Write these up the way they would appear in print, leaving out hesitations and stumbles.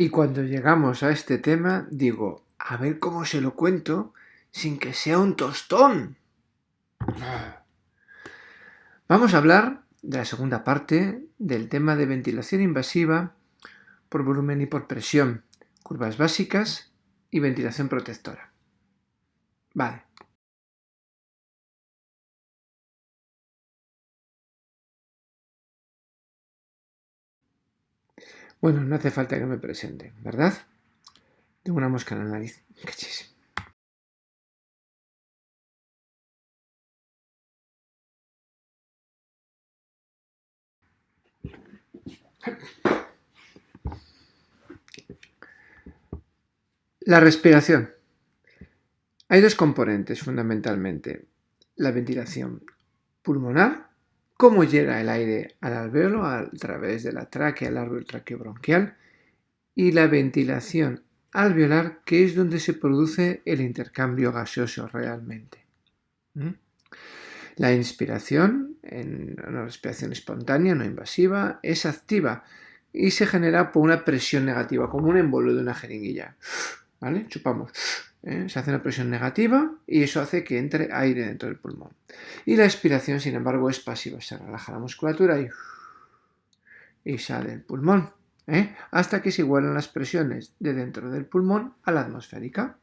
Y cuando llegamos a este tema, digo, a ver cómo se lo cuento sin que sea un tostón. Vamos a hablar de la segunda parte del tema de ventilación invasiva por volumen y por presión, curvas básicas y ventilación protectora. Vale. Bueno, no hace falta que me presente, ¿verdad? Tengo una mosca en la nariz. Cachis. La respiración. Hay dos componentes fundamentalmente. La ventilación pulmonar, cómo llega el aire al alvéolo a través de la tráquea, el árbol traqueobronquial, y la ventilación alveolar, que es donde se produce el intercambio gaseoso realmente. La inspiración, en una respiración espontánea, no invasiva, es activa y se genera por una presión negativa, como un embolo de una jeringuilla. ¿Vale? Chupamos. Se hace una presión negativa y eso hace que entre aire dentro del pulmón. Y la expiración, sin embargo, es pasiva. Se relaja la musculatura y sale el pulmón. Hasta que se igualan las presiones de dentro del pulmón a la atmosférica.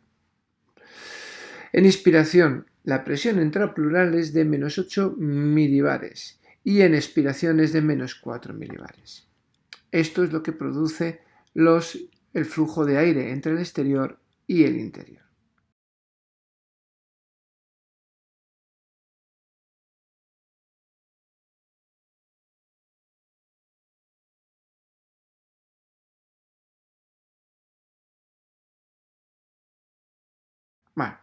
En inspiración, la presión intraplural es de menos 8 milibares y en expiración es de menos 4 milibares. Esto es lo que produce el flujo de aire entre el exterior y el interior. Bueno,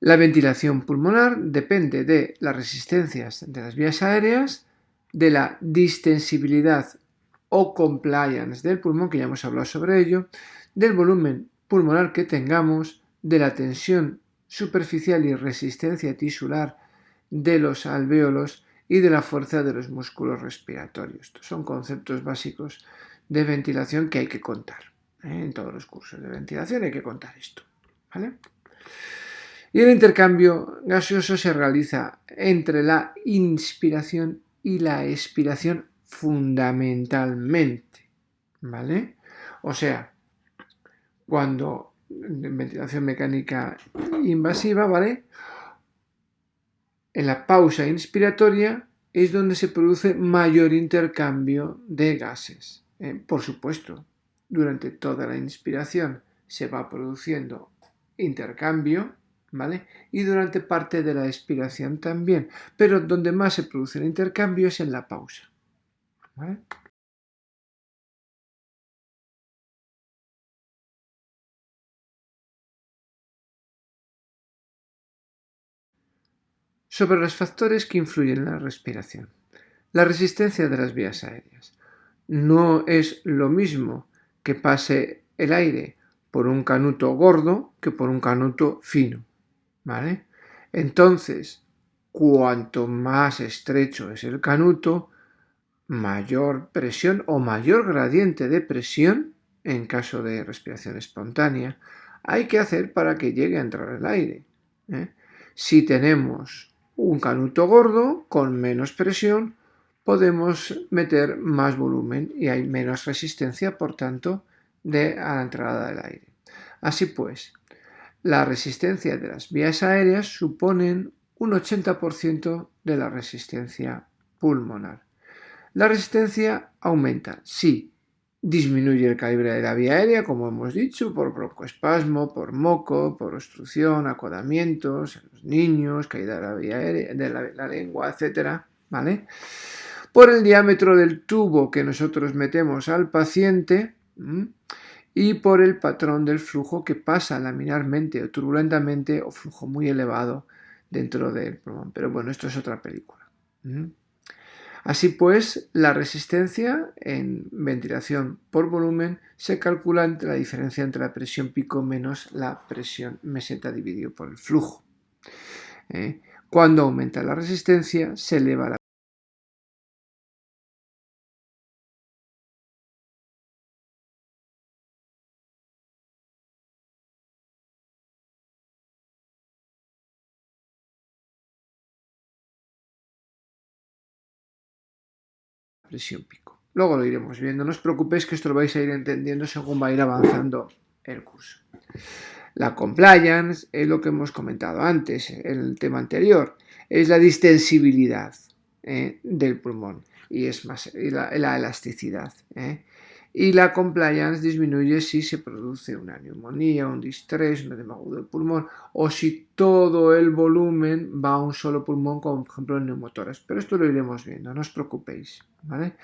la ventilación pulmonar depende de las resistencias de las vías aéreas, de la distensibilidad o compliance del pulmón, que ya hemos hablado sobre ello, del volumen pulmonar que tengamos, de la tensión superficial y resistencia tisular de los alvéolos y de la fuerza de los músculos respiratorios. Estos son conceptos básicos de ventilación que hay que contar. En todos los cursos de ventilación hay que contar esto. ¿Vale? Y el intercambio gaseoso se realiza entre la inspiración y la expiración fundamentalmente. ¿Vale? O sea, cuando en ventilación mecánica invasiva, ¿vale? En la pausa inspiratoria es donde se produce mayor intercambio de gases. Por supuesto, durante toda la inspiración se va produciendo intercambio, ¿vale? Y durante parte de la expiración también. Pero donde más se produce el intercambio es en la pausa. ¿Vale? Sobre los factores que influyen en la respiración. La resistencia de las vías aéreas. No es lo mismo que pase el aire por un canuto gordo que por un canuto fino, ¿vale? Entonces, cuanto más estrecho es el canuto, mayor presión o mayor gradiente de presión, en caso de respiración espontánea, hay que hacer para que llegue a entrar el aire. Si tenemos un canuto gordo con menos presión, podemos meter más volumen y hay menos resistencia, por tanto, a la entrada del aire. Así pues, la resistencia de las vías aéreas suponen un 80% de la resistencia pulmonar. La resistencia aumenta, sí, disminuye el calibre de la vía aérea, como hemos dicho, por broncoespasmo, por moco, por obstrucción, acodamientos en los niños, caída de la vía aérea, de la lengua, etc. ¿Vale? Por el diámetro del tubo que nosotros metemos al paciente y por el patrón del flujo que pasa laminarmente o turbulentamente o flujo muy elevado dentro del pulmón. Pero bueno, esto es otra película. Así pues, la resistencia en ventilación por volumen se calcula entre la diferencia entre la presión pico menos la presión meseta dividido por el flujo. Cuando aumenta la resistencia, se eleva la presión pico. Luego lo iremos viendo, no os preocupéis que esto lo vais a ir entendiendo según va a ir avanzando el curso. La compliance es lo que hemos comentado antes, en el tema anterior, es la distensibilidad del pulmón y es más la elasticidad. Y la compliance disminuye si se produce una neumonía, un distrés, un edema agudo del pulmón o si todo el volumen va a un solo pulmón, como por ejemplo el neumotórax. Pero esto lo iremos viendo, no os preocupéis, ¿vale?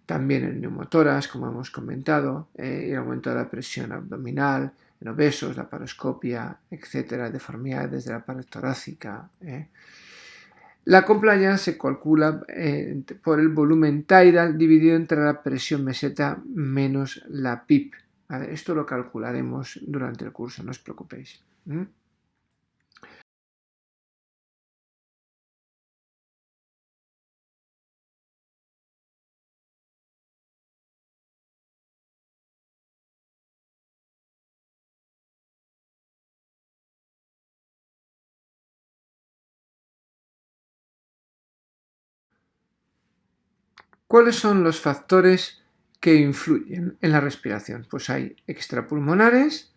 También el neumotórax, como hemos comentado, el aumento de la presión abdominal, en obesos, la paroscopia, etcétera, deformidades de la pared torácica. La compliance se calcula por el volumen tidal dividido entre la presión meseta menos la PIP. ¿Vale? Esto lo calcularemos durante el curso, no os preocupéis. ¿Cuáles son los factores que influyen en la respiración? Pues hay extrapulmonares,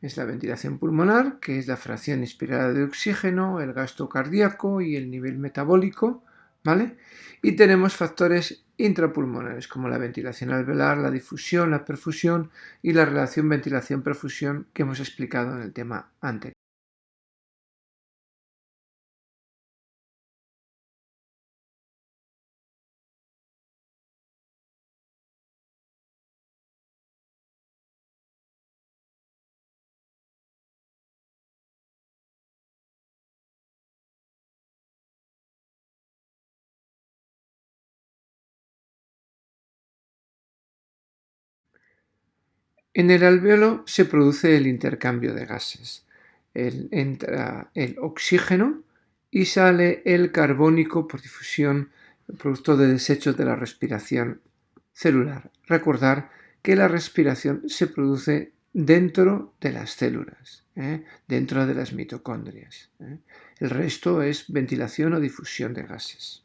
es la ventilación pulmonar, que es la fracción inspirada de oxígeno, el gasto cardíaco y el nivel metabólico, ¿vale? Y tenemos factores intrapulmonares, como la ventilación alveolar, la difusión, la perfusión y la relación ventilación-perfusión que hemos explicado en el tema anterior. En el alvéolo se produce el intercambio de gases. Entra el oxígeno y sale el carbónico por difusión, producto de desechos de la respiración celular. Recordar que la respiración se produce dentro de las células, dentro de las mitocondrias. El resto es ventilación o difusión de gases.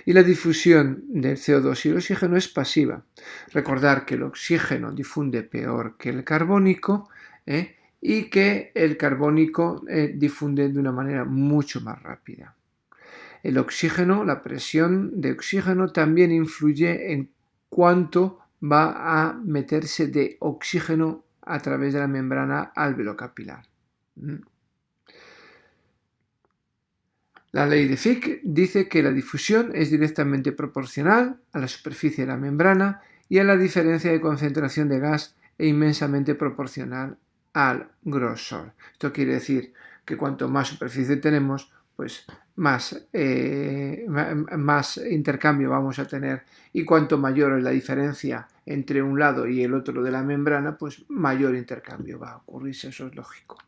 Y la difusión del CO2 y el oxígeno es pasiva. Recordar que el oxígeno difunde peor que el carbónico y que el carbónico difunde de una manera mucho más rápida. El oxígeno, la presión de oxígeno también influye en cuánto va a meterse de oxígeno a través de la membrana alveolocapilar. La ley de Fick dice que la difusión es directamente proporcional a la superficie de la membrana y a la diferencia de concentración de gas e inmensamente proporcional al grosor. Esto quiere decir que cuanto más superficie tenemos, pues más intercambio vamos a tener, y cuanto mayor es la diferencia entre un lado y el otro de la membrana, pues mayor intercambio va a ocurrir, eso es lógico.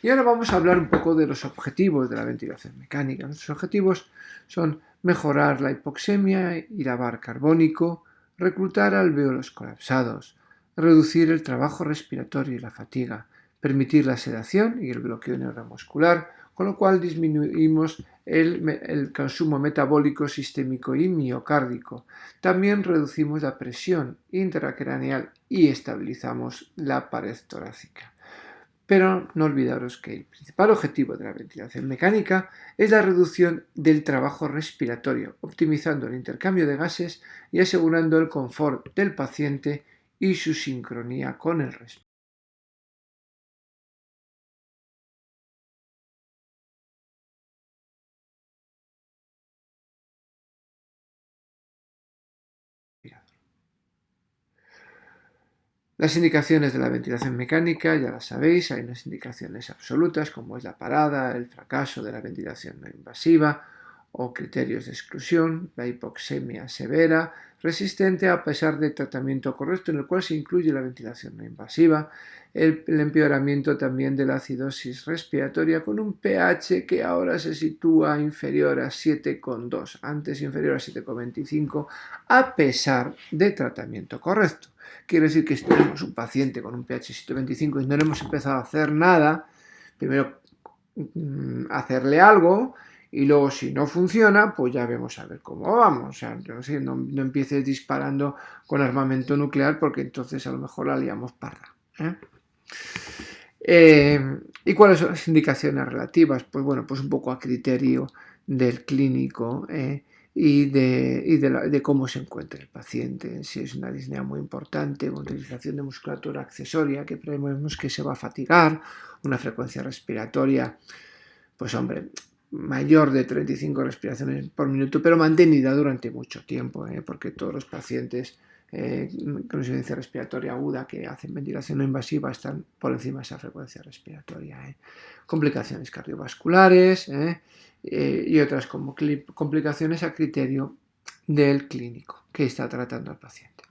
Y ahora vamos a hablar un poco de los objetivos de la ventilación mecánica. Nuestros objetivos son mejorar la hipoxemia y lavar carbónico, reclutar alvéolos colapsados, reducir el trabajo respiratorio y la fatiga, permitir la sedación y el bloqueo neuromuscular, con lo cual disminuimos el consumo metabólico sistémico y miocárdico. También reducimos la presión intracraneal y estabilizamos la pared torácica. Pero no olvidaros que el principal objetivo de la ventilación mecánica es la reducción del trabajo respiratorio, optimizando el intercambio de gases y asegurando el confort del paciente y su sincronía con el respirador. Las indicaciones de la ventilación mecánica, ya las sabéis, hay unas indicaciones absolutas como es la parada, el fracaso de la ventilación no invasiva o criterios de exclusión, la hipoxemia severa, resistente a pesar del tratamiento correcto, en el cual se incluye la ventilación no invasiva, el empeoramiento también de la acidosis respiratoria con un pH que ahora se sitúa inferior a 7,2, antes inferior a 7,25, a pesar de tratamiento correcto. Quiere decir que si tenemos un paciente con un pH 7,25 y no le hemos empezado a hacer nada, primero hacerle algo y luego si no funciona, pues ya vemos a ver cómo vamos. O sea, no empieces disparando con armamento nuclear porque entonces a lo mejor la liamos parda. ¿Y cuáles son las indicaciones relativas? Pues bueno, pues un poco a criterio del clínico y de cómo se encuentra el paciente. Si es una disnea muy importante, una utilización de musculatura accesoria que prevemos que se va a fatigar, una frecuencia respiratoria, pues hombre, mayor de 35 respiraciones por minuto, pero mantenida durante mucho tiempo, porque todos los pacientes con insuficiencia respiratoria aguda que hacen ventilación no invasiva están por encima de esa frecuencia respiratoria. Complicaciones cardiovasculares y otras como complicaciones a criterio del clínico que está tratando al paciente.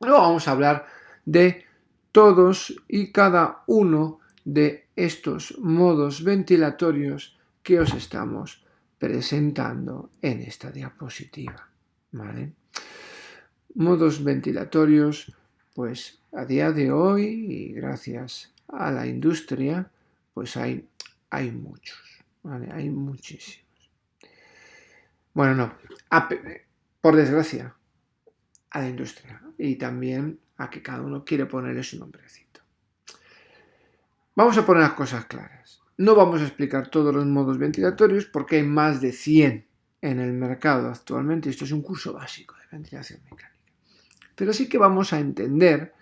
Luego vamos a hablar de todos y cada uno de estos modos ventilatorios que os estamos presentando en esta diapositiva. ¿Vale? Modos ventilatorios, pues a día de hoy y gracias a la industria, pues hay muchos, ¿vale? Hay muchísimos. Bueno, no, por desgracia, a la industria y también a que cada uno quiere ponerle su nombrecito. Vamos a poner las cosas claras. No vamos a explicar todos los modos ventilatorios porque hay más de 100 en el mercado actualmente. Esto es un curso básico de ventilación mecánica. Pero sí que vamos a entender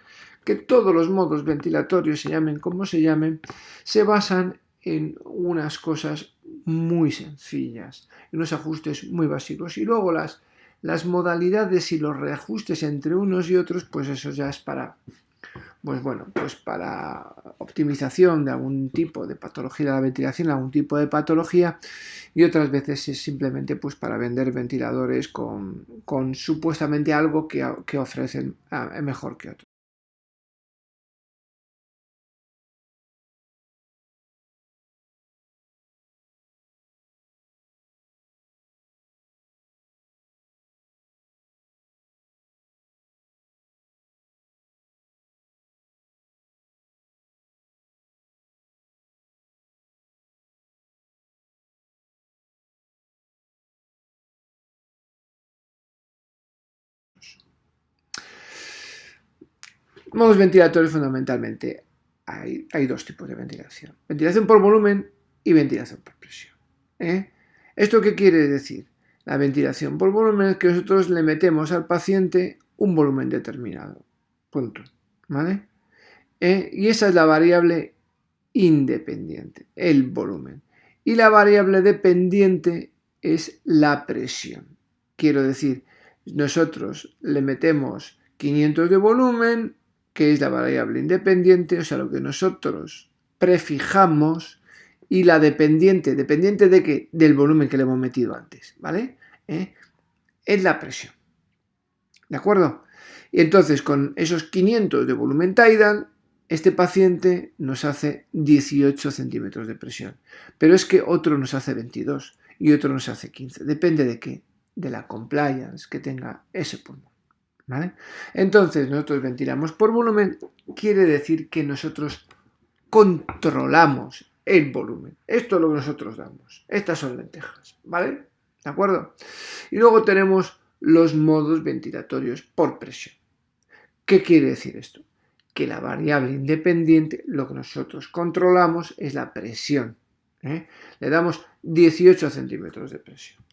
que todos los modos ventilatorios, se llamen como se llamen, se basan en unas cosas muy sencillas, en unos ajustes muy básicos. Y luego las modalidades y los reajustes entre unos y otros, pues eso ya es para, pues bueno, pues para optimización de algún tipo de patología de la ventilación, algún tipo de patología, y otras veces es simplemente pues para vender ventiladores con supuestamente algo que ofrecen mejor que otros. Modos ventilatorios fundamentalmente hay dos tipos de ventilación. Ventilación por volumen y ventilación por presión. ¿Esto qué quiere decir? La ventilación por volumen es que nosotros le metemos al paciente un volumen determinado. Punto. ¿Vale? Y esa es la variable independiente, el volumen. Y la variable dependiente es la presión. Quiero decir, nosotros le metemos 500 de volumen, que es la variable independiente, o sea, lo que nosotros prefijamos, y la dependiente, ¿dependiente de qué? Del volumen que le hemos metido antes, ¿vale? Es la presión. ¿De acuerdo? Y entonces, con esos 500 de volumen tidal, este paciente nos hace 18 centímetros de presión. Pero es que otro nos hace 22 y otro nos hace 15. Depende de qué, de la compliance que tenga ese pulmón. ¿Vale? Entonces, nosotros ventilamos por volumen, quiere decir que nosotros controlamos el volumen. Esto es lo que nosotros damos. Estas son lentejas. ¿Vale? ¿De acuerdo? Y luego tenemos los modos ventilatorios por presión. ¿Qué quiere decir esto? Que la variable independiente, lo que nosotros controlamos es la presión. Le damos 18 centímetros de presión.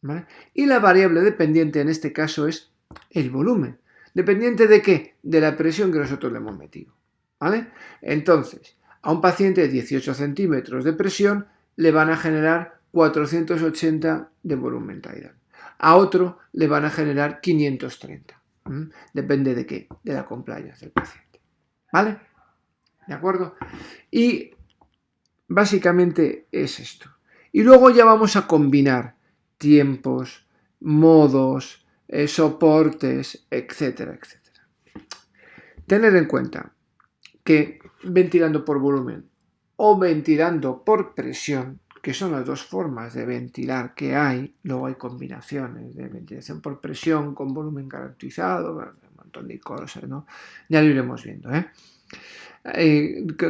¿Vale? Y la variable dependiente en este caso es el volumen. ¿Dependiente de qué? De la presión que nosotros le hemos metido. ¿Vale? Entonces, a un paciente de 18 centímetros de presión le van a generar 480 de volumen tidal. A otro le van a generar 530. Depende de qué, de la compliance del paciente. ¿Vale? ¿De acuerdo? Y básicamente es esto. Y luego ya vamos a combinar tiempos, modos, soportes, etcétera, etcétera. Tener en cuenta que ventilando por volumen o ventilando por presión, que son las dos formas de ventilar que hay, luego hay combinaciones de ventilación por presión con volumen garantizado, un montón de cosas, ¿no? Ya lo iremos viendo, ¿eh?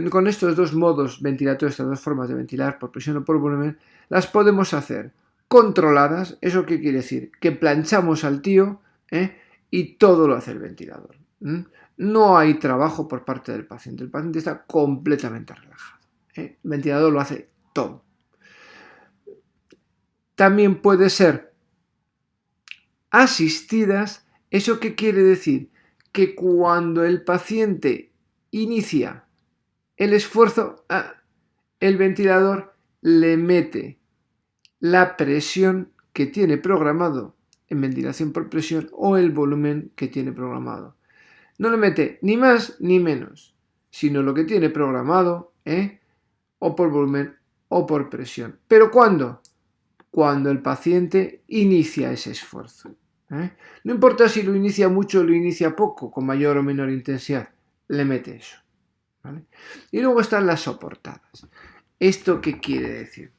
Con estos dos modos ventilatorios, estas dos formas de ventilar por presión o por volumen, las podemos hacer controladas. ¿Eso qué quiere decir? Que planchamos al tío y todo lo hace el ventilador. No hay trabajo por parte del paciente. El paciente está completamente relajado. El ventilador lo hace todo. También puede ser asistidas. ¿Eso qué quiere decir? Que cuando el paciente inicia el esfuerzo, el ventilador le mete la presión que tiene programado en ventilación por presión o el volumen que tiene programado. No le mete ni más ni menos, sino lo que tiene programado, o por volumen o por presión. ¿Pero cuándo? Cuando el paciente inicia ese esfuerzo. No importa si lo inicia mucho o lo inicia poco, con mayor o menor intensidad, le mete eso. ¿Vale? Y luego están las soportadas. ¿Esto qué quiere decir?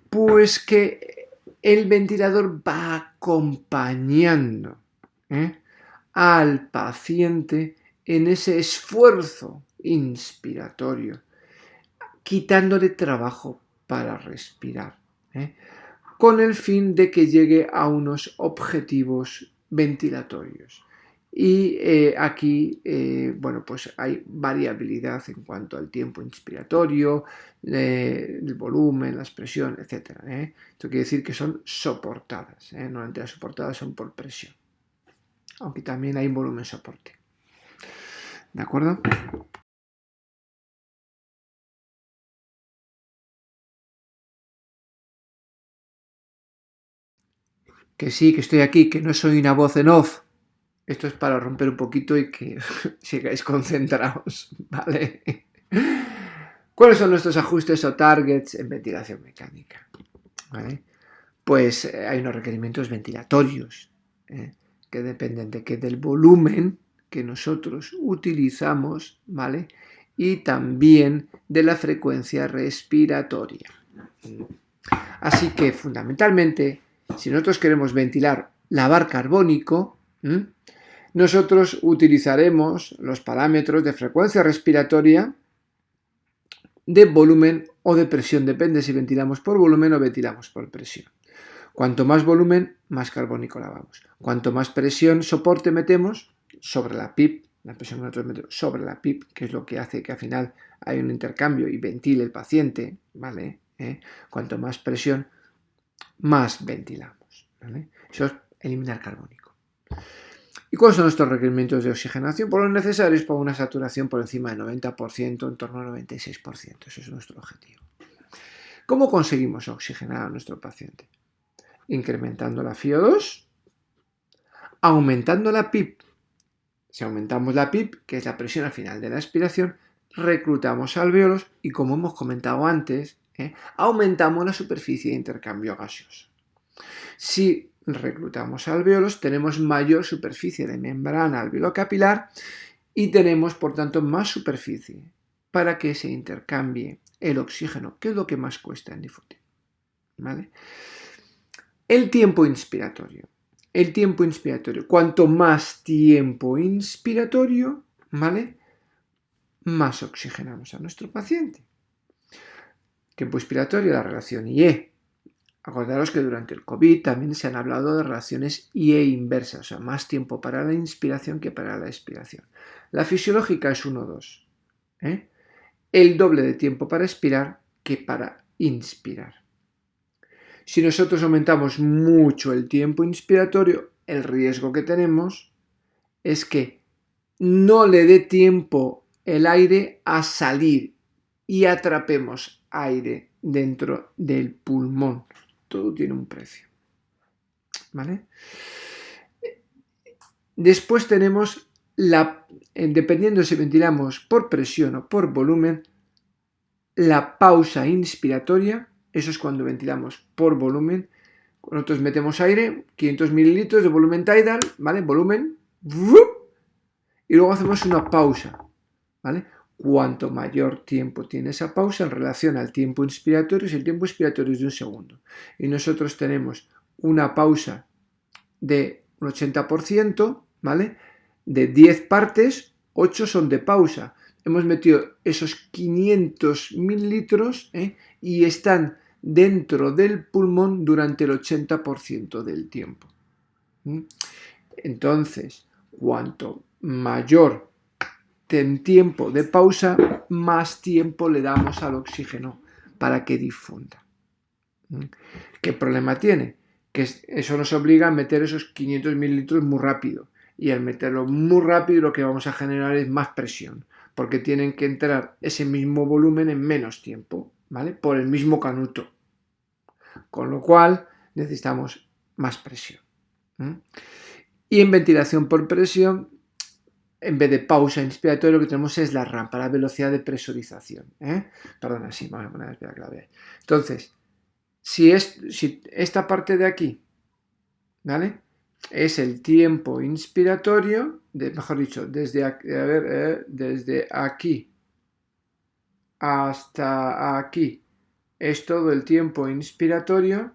Pues que el ventilador va acompañando al paciente en ese esfuerzo inspiratorio, quitándole trabajo para respirar, con el fin de que llegue a unos objetivos ventilatorios. Y aquí, bueno, pues hay variabilidad en cuanto al tiempo inspiratorio, el volumen, la expresión, etc. Esto quiere decir que son soportadas. Normalmente las soportadas son por presión, aunque también hay volumen soporte. ¿De acuerdo? Que sí, que estoy aquí, que no soy una voz en off. Esto es para romper un poquito y que sigáis concentrados, ¿vale? ¿Cuáles son nuestros ajustes o targets en ventilación mecánica? ¿Vale? Pues hay unos requerimientos ventilatorios que dependen de que del volumen que nosotros utilizamos, ¿vale? Y también de la frecuencia respiratoria. Así que fundamentalmente, si nosotros queremos ventilar lavar carbónico, nosotros utilizaremos los parámetros de frecuencia respiratoria, de volumen o de presión, depende si ventilamos por volumen o ventilamos por presión. Cuanto más volumen, más carbónico lavamos. Cuanto más presión, soporte metemos sobre la PIP, la presión que nosotros metemos sobre la PIP, que es lo que hace que al final haya un intercambio y ventile el paciente, ¿vale? Cuanto más presión, más ventilamos, ¿vale? Eso es eliminar carbónico. ¿Y cuáles son nuestros requerimientos de oxigenación? Por los necesarios para una saturación por encima del 90%, en torno al 96%. Ese es nuestro objetivo. ¿Cómo conseguimos oxigenar a nuestro paciente? Incrementando la FiO2, aumentando la PIP. Si aumentamos la PIP, que es la presión al final de la expiración, reclutamos alvéolos y, como hemos comentado antes, aumentamos la superficie de intercambio gaseoso. Si reclutamos alvéolos, tenemos mayor superficie de membrana alveolocapilar y tenemos, por tanto, más superficie para que se intercambie el oxígeno, que es lo que más cuesta en difusión. ¿Vale? El tiempo inspiratorio. El tiempo inspiratorio. Cuanto más tiempo inspiratorio, ¿vale? Más oxigenamos a nuestro paciente. Tiempo inspiratorio, la relación IE. Acordaros que durante el COVID también se han hablado de relaciones IE inversas, o sea, más tiempo para la inspiración que para la expiración. La fisiológica es 1,2. El doble de tiempo para expirar que para inspirar. Si nosotros aumentamos mucho el tiempo inspiratorio, el riesgo que tenemos es que no le dé tiempo el aire a salir y atrapemos aire dentro del pulmón. Todo tiene un precio. ¿Vale? Después tenemos dependiendo si ventilamos por presión o por volumen, la pausa inspiratoria, eso es cuando ventilamos por volumen. Nosotros metemos aire, 500 mililitros de volumen tidal, ¿vale? Volumen, y luego hacemos una pausa, ¿vale? Cuanto mayor tiempo tiene esa pausa en relación al tiempo inspiratorio, si el tiempo inspiratorio es de 1 segundo y nosotros tenemos una pausa de un 80%, ¿vale? De 10 partes, 8 son de pausa. Hemos metido esos 500 mililitros y están dentro del pulmón durante el 80% del tiempo. Entonces, cuanto mayor tiempo de pausa, más tiempo le damos al oxígeno para que difunda. ¿Qué problema tiene? Que eso nos obliga a meter esos 500 mililitros muy rápido. Y al meterlo muy rápido lo que vamos a generar es más presión, porque tienen que entrar ese mismo volumen en menos tiempo, ¿vale? Por el mismo canuto. Con lo cual necesitamos más presión. Y en ventilación por presión, en vez de pausa inspiratoria, lo que tenemos es la rampa, la velocidad de presurización. Perdona, sí, vamos a poner la clave. Entonces, si esta parte de aquí, ¿vale? Es el tiempo inspiratorio, mejor dicho, desde aquí hasta aquí es todo el tiempo inspiratorio,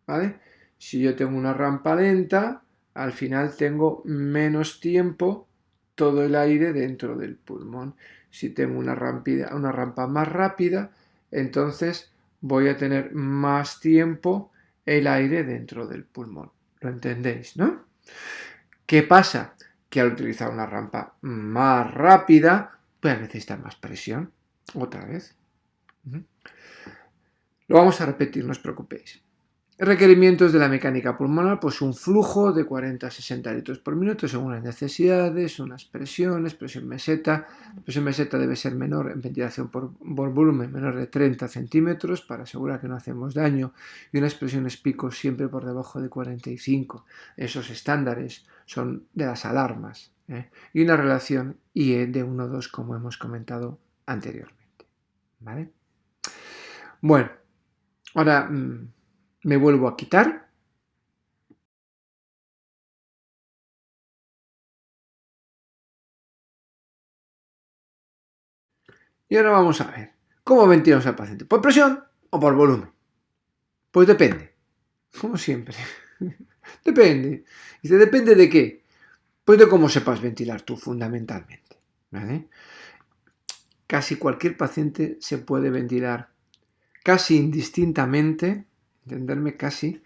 ¿vale? Si yo tengo una rampa lenta, al final tengo menos tiempo todo el aire dentro del pulmón. Si tengo una rampa más rápida, entonces voy a tener más tiempo el aire dentro del pulmón. ¿Lo entendéis, no? ¿Qué pasa? Que al utilizar una rampa más rápida, voy a necesitar más presión. Otra vez. Lo vamos a repetir, no os preocupéis. Requerimientos de la mecánica pulmonar, pues un flujo de 40 a 60 litros por minuto según las necesidades, unas presiones, presión meseta. La presión meseta debe ser menor en ventilación por volumen, menor de 30 centímetros para asegurar que no hacemos daño, y unas presiones pico siempre por debajo de 45. Esos estándares son de las alarmas, y una relación IE de 1,2 como hemos comentado anteriormente, ¿vale? Bueno, ahora me vuelvo a quitar. Y ahora vamos a ver, ¿cómo ventilamos al paciente? ¿Por presión o por volumen? Pues depende, como siempre. Depende. Dice, ¿depende de qué? Pues de cómo sepas ventilar tú, fundamentalmente, ¿vale? Casi cualquier paciente se puede ventilar casi indistintamente, entenderme casi,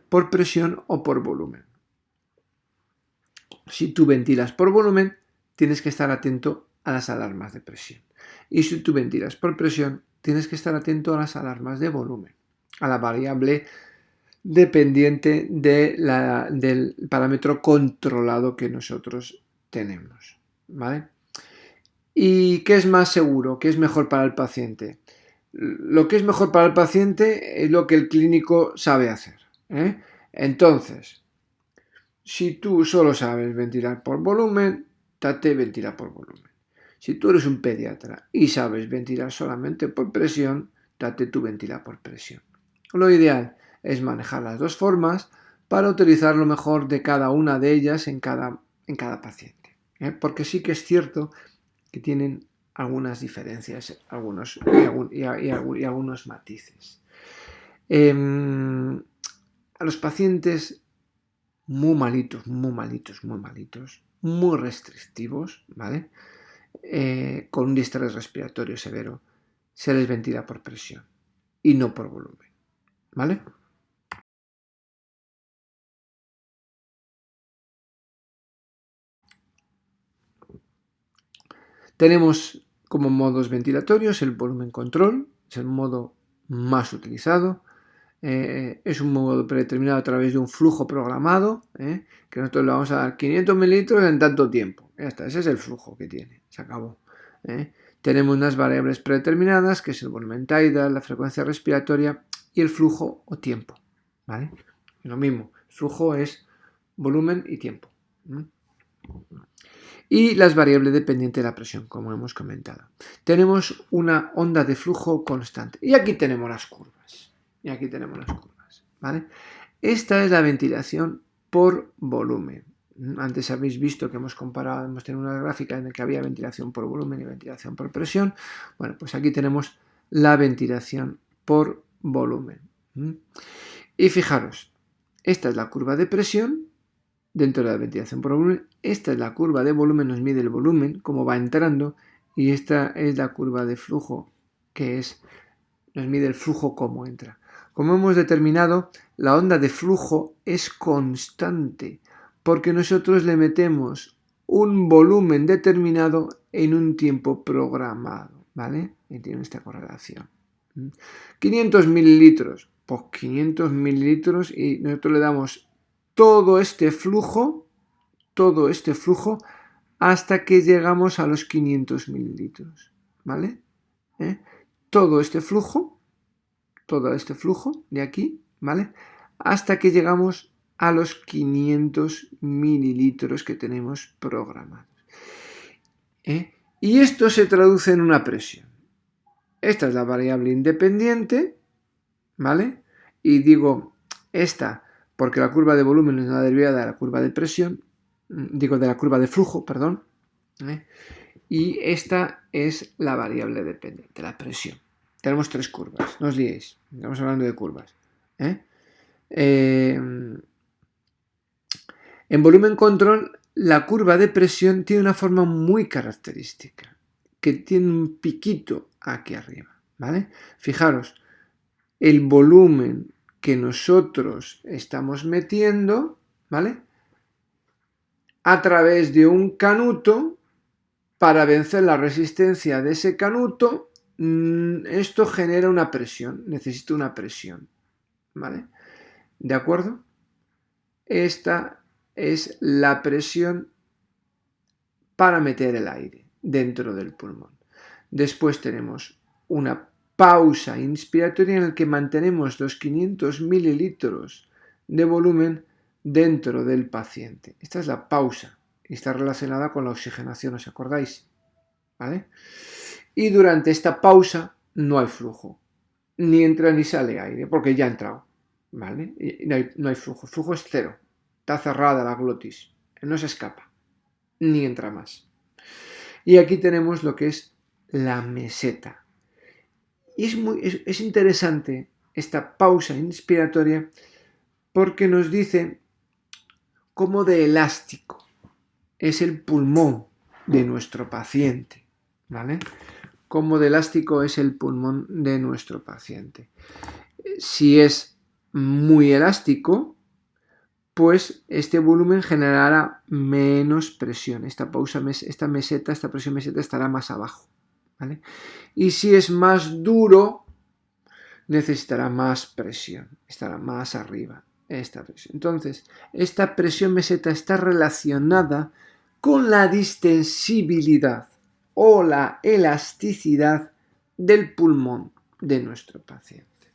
por presión o por volumen. Si tú ventilas por volumen, tienes que estar atento a las alarmas de presión. Y si tú ventilas por presión, tienes que estar atento a las alarmas de volumen, a la variable dependiente del parámetro controlado que nosotros tenemos, ¿vale? ¿Y qué es más seguro? ¿Qué es mejor para el paciente? Lo que es mejor para el paciente es lo que el clínico sabe hacer, Entonces, si tú solo sabes ventilar por volumen, date ventilar por volumen. Si tú eres un pediatra y sabes ventilar solamente por presión, date tu ventilar por presión. Lo ideal es manejar las dos formas para utilizar lo mejor de cada una de ellas en cada paciente. Porque sí que es cierto que tienen algunas diferencias y algunos matices. A los pacientes muy malitos, muy restrictivos, ¿vale? Con un distrés respiratorio severo, se les ventila por presión y no por volumen, ¿vale? Tenemos como modos ventilatorios el volumen control, es el modo más utilizado. Es un modo predeterminado a través de un flujo programado, que nosotros le vamos a dar 500 mililitros en tanto tiempo. Ya está, ese es el flujo que tiene, se acabó. Tenemos unas variables predeterminadas, que es el volumen tidal, la frecuencia respiratoria y el flujo o tiempo, ¿vale? Lo mismo, flujo es volumen y tiempo. y las variables dependientes de la presión, como hemos comentado. Tenemos una onda de flujo constante. Y aquí tenemos las curvas. ¿Vale? Esta es la ventilación por volumen. Antes habéis visto que hemos comparado, hemos tenido una gráfica en la que había ventilación por volumen y ventilación por presión. Bueno, pues aquí tenemos la ventilación por volumen. Y fijaros, esta es la curva de presión dentro de la ventilación por volumen. Esta es la curva de volumen, nos mide el volumen, cómo va entrando, y esta es la curva de flujo, nos mide el flujo cómo entra. Como hemos determinado, la onda de flujo es constante, porque nosotros le metemos un volumen determinado en un tiempo programado, ¿vale? Y tiene esta correlación. 500 mililitros, pues 500 mililitros, y nosotros le damos todo este flujo hasta que llegamos a los 500 mililitros, ¿vale? Todo este flujo de aquí, ¿vale? Hasta que llegamos a los 500 mililitros que tenemos programados. Y esto se traduce en una presión. Esta es la variable independiente, ¿vale? Y digo esta porque la curva de volumen es una derivada de la curva de presión, de la curva de flujo, perdón. Y esta es la variable dependiente, la presión. Tenemos tres curvas, no os liéis, estamos hablando de curvas. En volumen control, la curva de presión tiene una forma muy característica, que tiene un piquito aquí arriba, ¿vale? Fijaros, el volumen que nosotros estamos metiendo, ¿vale? A través de un canuto, para vencer la resistencia de ese canuto, esto genera una presión, necesita una presión, ¿vale? ¿De acuerdo? Esta es la presión para meter el aire dentro del pulmón. Después tenemos una pausa inspiratoria en la que mantenemos los 500 mililitros de volumen dentro del paciente. Esta es la pausa y está relacionada con la oxigenación, ¿os acordáis? ¿Vale? Y durante esta pausa no hay flujo, ni entra ni sale aire, porque ya ha entrado, ¿vale? Y no hay flujo, el flujo es cero, está cerrada la glotis, no se escapa, ni entra más. Y aquí tenemos lo que es la meseta. Y es interesante esta pausa inspiratoria porque nos dice cómo de elástico es el pulmón de nuestro paciente, ¿vale? Cómo de elástico es el pulmón de nuestro paciente. Si es muy elástico, pues este volumen generará menos presión. Esta presión meseta estará más abajo, ¿vale? Y si es más duro, necesitará más presión, estará más arriba esta presión. Entonces, esta presión meseta está relacionada con la distensibilidad o la elasticidad del pulmón de nuestro paciente,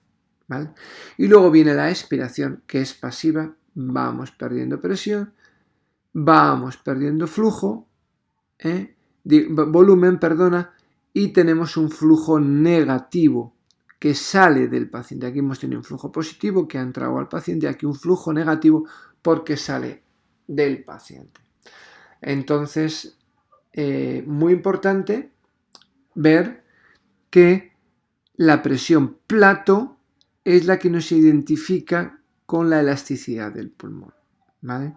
¿vale? Y luego viene la expiración, que es pasiva. Vamos perdiendo presión, vamos perdiendo volumen, y tenemos un flujo negativo que sale del paciente. Aquí hemos tenido un flujo positivo que ha entrado al paciente, aquí un flujo negativo porque sale del paciente. Entonces, muy importante ver que la presión plato es la que nos identifica con la elasticidad del pulmón, ¿vale?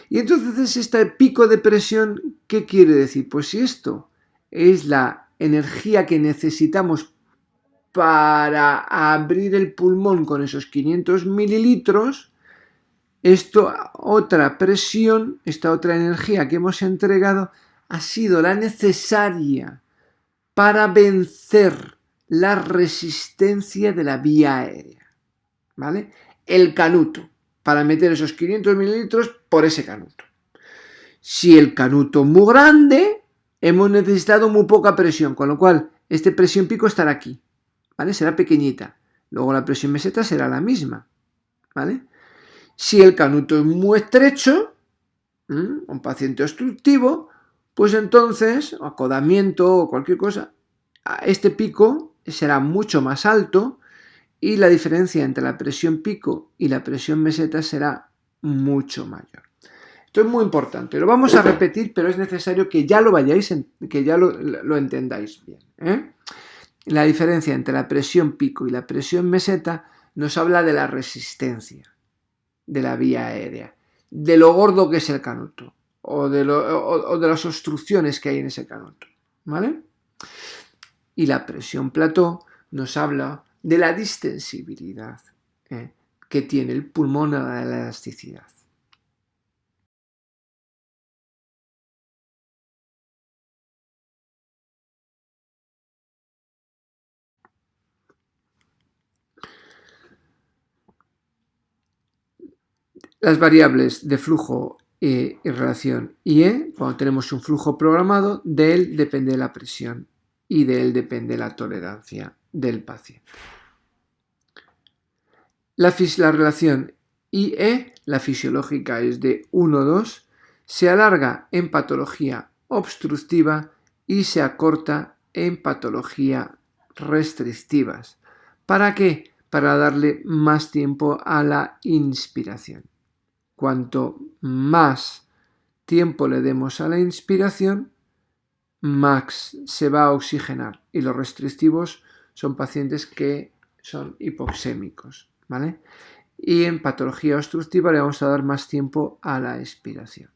Y entonces este pico de presión, ¿qué quiere decir? Pues si esto es la energía que necesitamos para abrir el pulmón con esos 500 mililitros, esta otra presión, esta otra energía que hemos entregado ha sido la necesaria para vencer la resistencia de la vía aérea, ¿vale? El canuto, para meter esos 500 mililitros por ese canuto. Si el canuto es muy grande, hemos necesitado muy poca presión, con lo cual este presión pico estará aquí, ¿vale? Será pequeñita. Luego la presión meseta será la misma, ¿vale? Si el canuto es muy estrecho, un paciente obstructivo, pues entonces, acodamiento o cualquier cosa, este pico será mucho más alto y la diferencia entre la presión pico y la presión meseta será mucho mayor. Esto es muy importante, lo vamos a repetir, pero es necesario que ya lo lo entendáis bien, ¿eh? La diferencia entre la presión pico y la presión meseta nos habla de la resistencia de la vía aérea, de lo gordo que es el canuto o de las obstrucciones que hay en ese canuto, ¿vale? Y la presión plató nos habla de la distensibilidad que tiene el pulmón a la elasticidad. Las variables de flujo y relación IE, cuando tenemos un flujo programado, de él depende la presión y de él depende la tolerancia del paciente. La relación IE, la fisiológica es de 1,2, se alarga en patología obstructiva y se acorta en patología restrictivas. ¿Para qué? Para darle más tiempo a la inspiración. Cuanto más tiempo le demos a la inspiración, más se va a oxigenar. Y los restrictivos son pacientes que son hipoxémicos, ¿vale? Y en patología obstructiva le vamos a dar más tiempo a la expiración.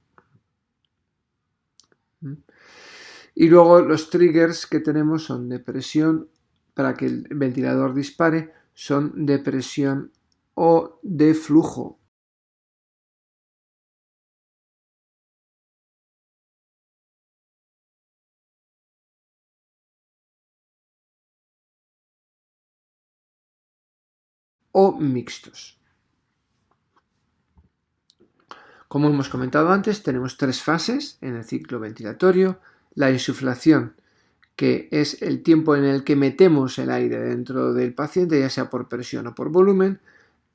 Y luego los triggers que tenemos son de presión, para que el ventilador dispare, son de presión o de flujo. O mixtos. Como hemos comentado antes, tenemos 3 fases en el ciclo ventilatorio: la insuflación, que es el tiempo en el que metemos el aire dentro del paciente, ya sea por presión o por volumen;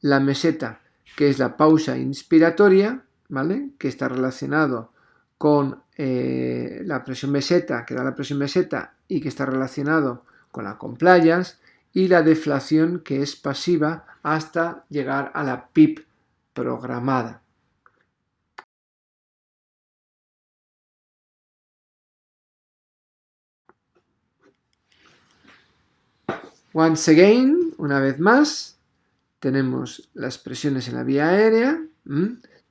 la meseta, que es la pausa inspiratoria, ¿vale?, que está relacionado con la presión meseta, que da la presión meseta y que está relacionado con la compliance; y la deflación, que es pasiva hasta llegar a la PIP programada. Once again, una vez más, tenemos las presiones en la vía aérea.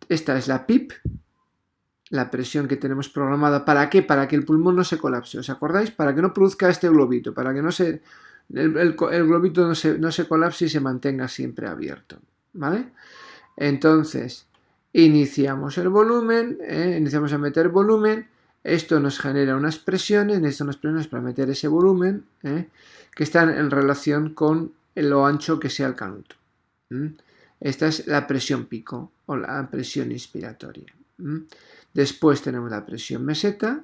Esta es la PIP, la presión que tenemos programada. ¿Para qué? Para que el pulmón no se colapse. ¿Os acordáis? Para que no produzca este globito, para que el globito no se colapse y se mantenga siempre abierto, ¿vale? Entonces, iniciamos el volumen, iniciamos a meter volumen. Esto nos genera unas presiones, para meter ese volumen, que están en relación con lo ancho que sea el canuto. Esta es la presión pico o la presión inspiratoria. Después tenemos la presión meseta.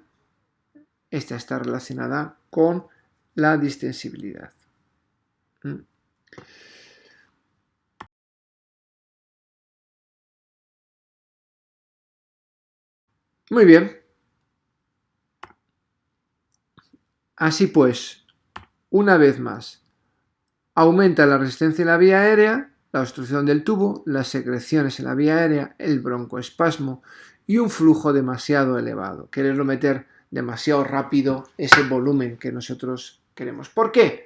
Esta está relacionada con la distensibilidad. Muy bien. Así pues, una vez más, aumenta la resistencia en la vía aérea, la obstrucción del tubo, las secreciones en la vía aérea, el broncoespasmo y un flujo demasiado elevado. Quererlo meter demasiado rápido ese volumen que nosotros queremos. ¿Por qué?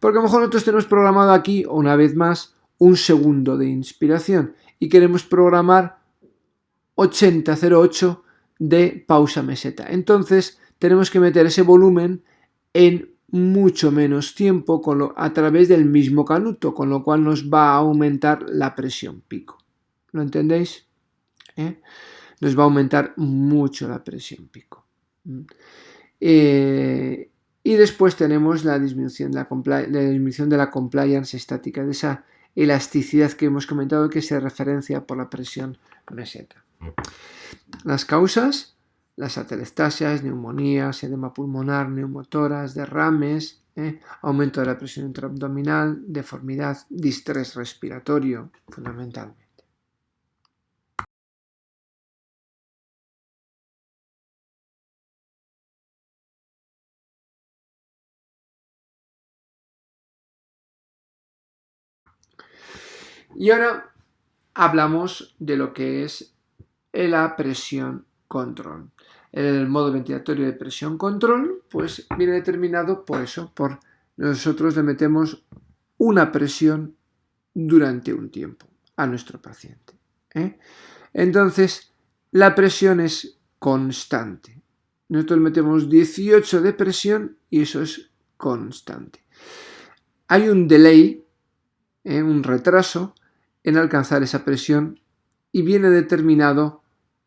Porque a lo mejor nosotros tenemos programado aquí, una vez más, 1 segundo de inspiración y queremos programar 80,08 de pausa meseta. Entonces tenemos que meter ese volumen en mucho menos tiempo a través del mismo canuto, con lo cual nos va a aumentar la presión pico. ¿Lo entendéis? Nos va a aumentar mucho la presión pico. Y después tenemos la disminución de la compliance estática, de esa elasticidad que hemos comentado, que se referencia por la presión meseta. Las causas: las atelectasias, neumonías, edema pulmonar, neumotoras, derrames, aumento de la presión intraabdominal, deformidad, distrés respiratorio, fundamentalmente. Y ahora hablamos de lo que es la presión control. El modo ventilatorio de presión control pues viene determinado por eso, por nosotros le metemos una presión durante un tiempo a nuestro paciente. Entonces, la presión es constante. Nosotros metemos 18 de presión y eso es constante. Hay un delay, un retraso en alcanzar esa presión y viene determinado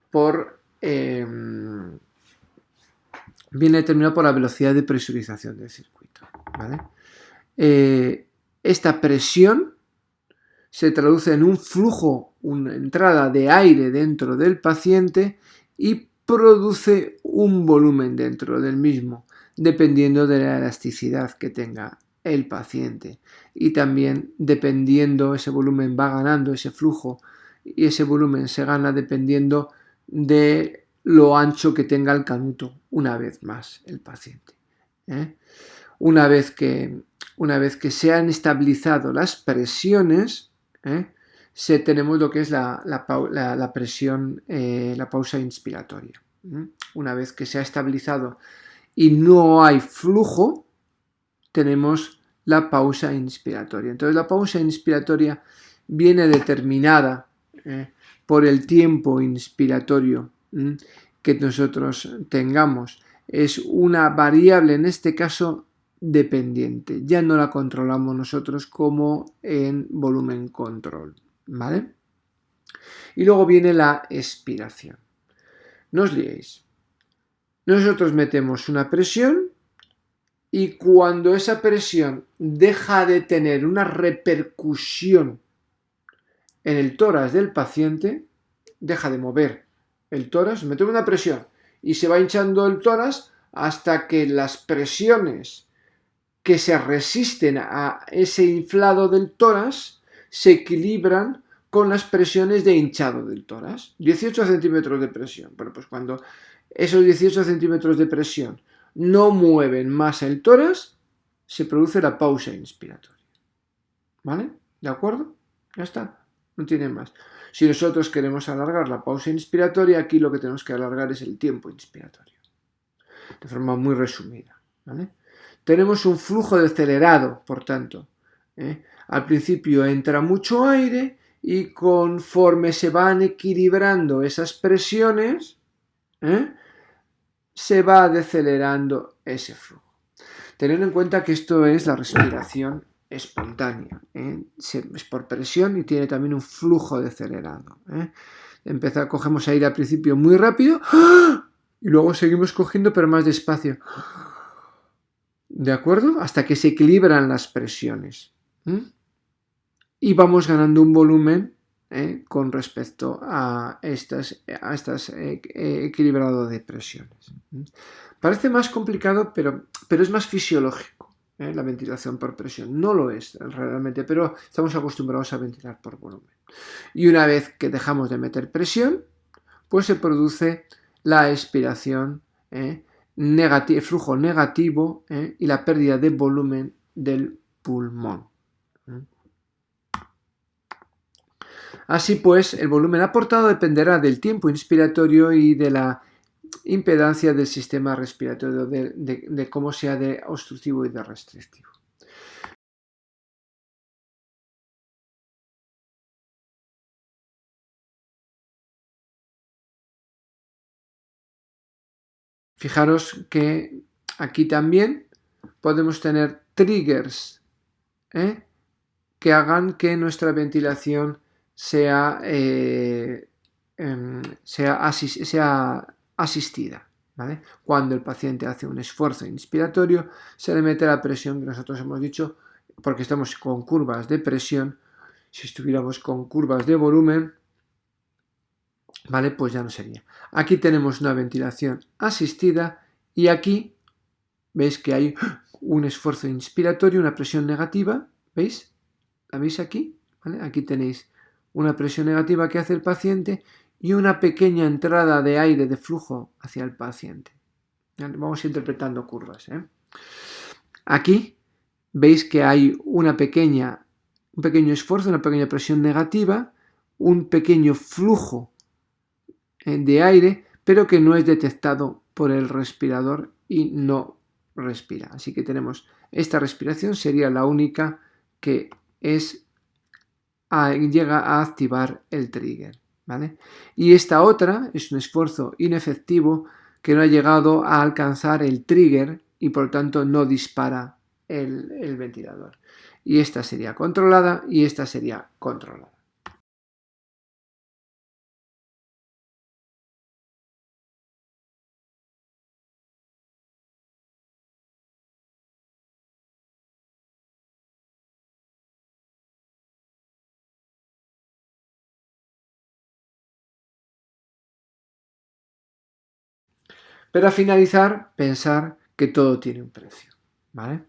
por la velocidad de presurización del circuito. ¿Vale? Esta presión se traduce en un flujo, una entrada de aire dentro del paciente y produce un volumen dentro del mismo, dependiendo de la elasticidad que tenga el paciente. Y también dependiendo, ese volumen va ganando ese flujo y ese volumen se gana dependiendo de lo ancho que tenga el canuto, una vez más, el paciente. Una vez que se han estabilizado las presiones, tenemos lo que es la presión, la pausa inspiratoria. Una vez que se ha estabilizado y no hay flujo, tenemos la pausa inspiratoria. Entonces la pausa inspiratoria viene determinada por el tiempo inspiratorio que nosotros tengamos. Es una variable, en este caso, dependiente. Ya no la controlamos nosotros como en volumen control. ¿Vale? Y luego viene la expiración. No os liéis. Nosotros metemos una presión y cuando esa presión deja de tener una repercusión en el tórax del paciente, deja de mover el tórax, metemos una presión y se va hinchando el tórax hasta que las presiones que se resisten a ese inflado del tórax se equilibran con las presiones de hinchado del tórax. 18 centímetros de presión. Bueno, pues cuando esos 18 centímetros de presión no mueven más el tórax, se produce la pausa inspiratoria. ¿Vale? ¿De acuerdo? Ya está. No tiene más. Si nosotros queremos alargar la pausa inspiratoria, aquí lo que tenemos que alargar es el tiempo inspiratorio. De forma muy resumida. ¿Vale? Tenemos un flujo decelerado, por tanto. Al principio entra mucho aire y conforme se van equilibrando esas presiones, se va decelerando ese flujo. Teniendo en cuenta que esto es la respiración espontánea. Es por presión y tiene también un flujo decelerado. Cogemos aire al principio muy rápido y luego seguimos cogiendo pero más despacio. ¿De acuerdo? Hasta que se equilibran las presiones. Y vamos ganando un volumen con respecto a estas equilibrado de presiones. Parece más complicado, pero es más fisiológico la ventilación por presión. No lo es realmente, pero estamos acostumbrados a ventilar por volumen. Y una vez que dejamos de meter presión, pues se produce la expiración, el flujo negativo y la pérdida de volumen del pulmón. Así pues, el volumen aportado dependerá del tiempo inspiratorio y de la impedancia del sistema respiratorio, de cómo sea de obstructivo y de restrictivo. Fijaros que aquí también podemos tener triggers que hagan que nuestra ventilación sea asistida. ¿Vale? Cuando el paciente hace un esfuerzo inspiratorio, se le mete la presión que nosotros hemos dicho, porque estamos con curvas de presión. Si estuviéramos con curvas de volumen, ¿vale? Pues ya no sería. Aquí tenemos una ventilación asistida y aquí veis que hay un esfuerzo inspiratorio, una presión negativa, ¿veis? ¿La veis aquí? ¿Vale? Aquí tenéis una presión negativa que hace el paciente y una pequeña entrada de aire de flujo hacia el paciente. Vamos interpretando curvas. Aquí veis que hay una pequeña un pequeño esfuerzo, una pequeña presión negativa, un pequeño flujo de aire, pero que no es detectado por el respirador y no respira. Así que tenemos esta respiración, sería la única que llega a activar el trigger, ¿vale? Y esta otra es un esfuerzo inefectivo que no ha llegado a alcanzar el trigger y por lo tanto no dispara el ventilador. Y esta sería controlada y esta sería controlada. Pero a finalizar, pensar que todo tiene un precio, ¿vale?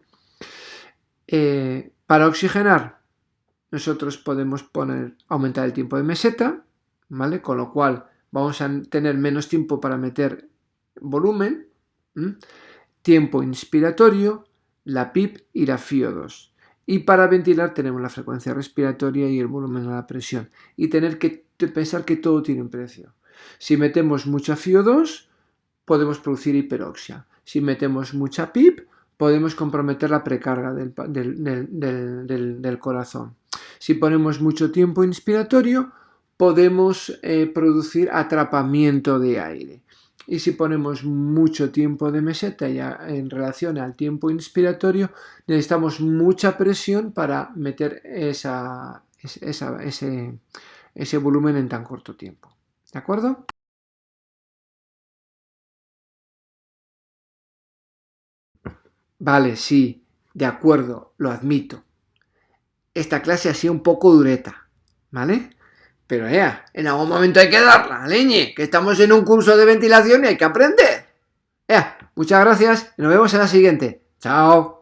Para oxigenar, nosotros podemos aumentar el tiempo de meseta, ¿vale? Con lo cual vamos a tener menos tiempo para meter volumen, tiempo inspiratorio, la PIP y la FiO2. Y para ventilar tenemos la frecuencia respiratoria y el volumen a la presión. Y tener que pensar que todo tiene un precio. Si metemos mucha FiO2, podemos producir hiperoxia. Si metemos mucha PIP, podemos comprometer la precarga del corazón. Si ponemos mucho tiempo inspiratorio, podemos producir atrapamiento de aire. Y si ponemos mucho tiempo de meseta ya en relación al tiempo inspiratorio, necesitamos mucha presión para meter ese volumen en tan corto tiempo. ¿De acuerdo? Vale, sí, de acuerdo, lo admito. Esta clase ha sido un poco dureta, ¿vale? Pero en algún momento hay que darla, leñe, que estamos en un curso de ventilación y hay que aprender. Muchas gracias y nos vemos en la siguiente. Chao.